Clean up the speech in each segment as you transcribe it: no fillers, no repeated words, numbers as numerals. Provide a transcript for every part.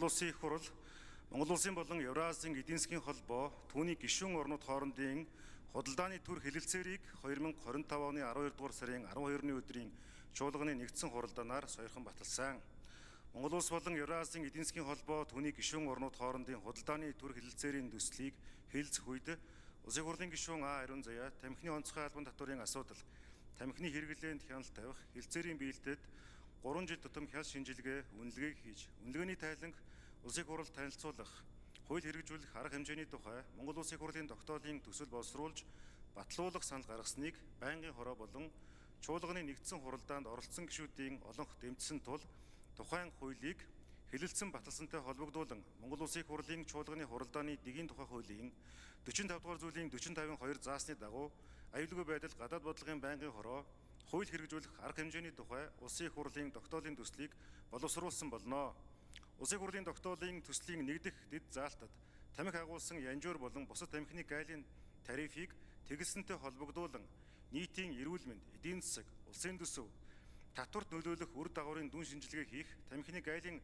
Улсын их хурал, Монгол Улсын болон Евразийн эдийн засгийн холбоо, түүний гишүүн орнууд хоорондын худалдааны төр хэлэлцээрийг 2025 оны 12 дугаар сарын 12-ны өдрийн чуулганы нэгдсэн хуралдаанаар сойрхон баталсан. Монгол Улс болон Евразийн эдийн засгийн холбоо, түүний гишүүн орнууд хоорондын худалдааны төр хэлэлцээрийн төслийг хэлэлцэх үед Улсын хурлын гишүүн А. Ариун Заяа тамхины онцгой албан татварын асуудал, тамхины хэрэглээнд хяналт тавих, хэлэлцээрийн биелэлтэд 3 жил тутам хял шинжилгээ, үнэлгээг хийж, үнэлгээний тайланг Улсын хурлд танилцуулах, хууль хэрэгжүүлэх арга хэмжээний тухай Монгол Улсын хурлын тогтоолын төсөл боловсруулж батлуулах санал гаргасныг байнгын хороо болон чуулганы нэгдсэн хуралдаанд оролцсон гишүүдийн олонх дэмжсэн тул тухайн хуулийг хэлэлцэн баталсантай холбогдуулан Монгол Улсын хурлын чуулганы хуралдааны дэгийн тухай хуулийн 45 дугаар зүйлийн 40-52 заасны дагуу аюулгүй байдал гадаад бодлогын байнгын хороо хууль хэрэгжүүлэх арга хэмжээний тухай Улсын хурлын тогтоолын төслийг боловсруулсан болно. Улсын хурлын тогтоолын төслийн нэгдэх дэд заалтад тамхи агуулсан янжуур болон бусад тамхины гайлын тарифыг тэгэлсэнтэй холбогдуулан нийтийн эрүүл мэнд, эдийн засаг, улсын төсөв, татварт нөлөөлөх үр дагаврын дүн шинжилгээ хийх, тамхины гайлын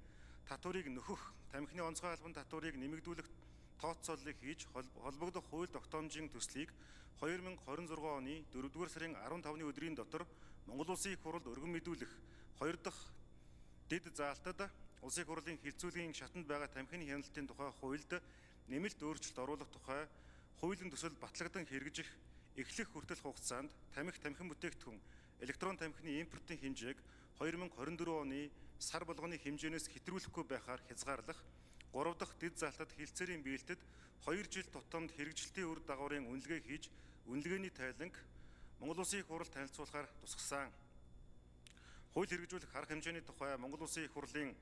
татварыг нөхөх, тамхины онцгой албан татварыг нэмэгдүүлэх тооцооллыг хийж холбогдох хууль тогтоомжийн төслийг 2026 оны 4-р сарын 15-ны өдрийн дотор Монгол Улсын их хурлд өргөн мэдүүлэх 2 дахь дэд заалтад Улсын хурлын хилцүүлгийн шатанд байгаа тамхины хяналтын тухай хуульд нэмэлт өөрчлөлт оруулах тухай хуулийн төсөл батлагдсан хэрэгжих эхлэх хүртэл хугацаанд тамхин бүтээгдэхүүн электрон тамхины импортын хэмжээг 2024 оны сар болгоны хэмжээнээс хэтрүүлэхгүй байхаар хязгаарлах, 3 дахь дэд заалтад хэлэлцээрийн биелэлтэд 2 жил тутамд хэрэгжилтийн үр дагаврын үнэлгээ хийж, үнэлгээний тайланг Монгол Улсын их хурлд танилцуулахаар тусгасан. Хууль хэрэгжүүлэх арга хэмжээний тухай Монгол Улсын их хурлын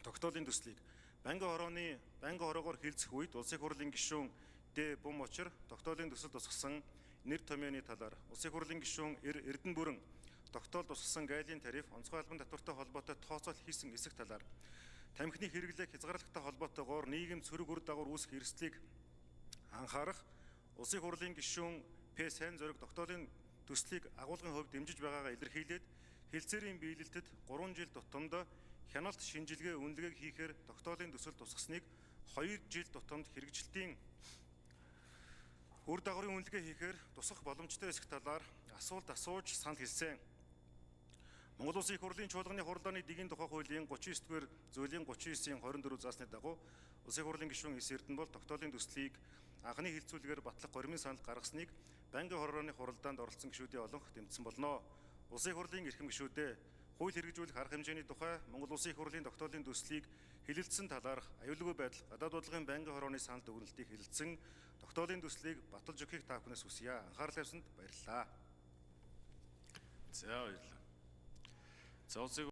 тогтоолын төслийг байнгын хороогоор хэлцэх үед Улсын хурлын гишүүн Д. Бумочир тогтоолын төсөл тусгасан нэр томьёоны талаар, Улсын хурлын гишүүн Эрдэнэ Бүрэн тогтоол тусгасан гайлын тариф, онцгой албан татвартай холбоотой тооцоол хийсэн эсэх талаар, тамхины хэрэглээг хязгаарлагтай холбоотойгоор нийгэм цөрөг үр дагавар үүсэх эрсдлийг анхаарах, Улсын хурлын гишүүн П. Сайн зориг тогтоолын төслийг агуулгын хувьд дэмжиж байгаагаа илэрхийлээд хэлэлцээрийн биелэлтэд 3 жил тутамд хяналт шинжилгээ үнэлгээг хийхээр тогтоолын төсөл тусгасныг 2 жил тутамд хэрэгжилтийн үр дагаврын үнэлгээ хийхээр тусах боломжтой эсэх талаар асуулт асууж санал хэлсэн. Монгол Улсын их хурлын чуулганы хуралдааны дэгийн тухай хуулийн 39-р зүйлийн 39-ийн 24 заасны дагуу Улсын хурлын гишүүн С. Эрдэнэ бол тогтоолын төслийг анхны хэлэлцүүлгээр батлах горимын санал гаргасныг байнгын хорооны хуралдаанд оролцсон гишүүдийн олонх дэмжсэн болно. Улсын хурлын эрхэм гишүүдээ хууль хэрэгжүүлэх арга хэмжээний тухай Монгол Улсын их хурлын тогтоолын төслийг хэлэлцсэн талаарх аюулгүй байдал гадаад бодлогын байнгын хорооны санал дүгнэлтийг хэлэлцэн тогтоолын төслийг баталж өгөхийг та бүхнээс хүсье. Анхаарал тавьсанд баярлалаа. За баярлалаа. За улсын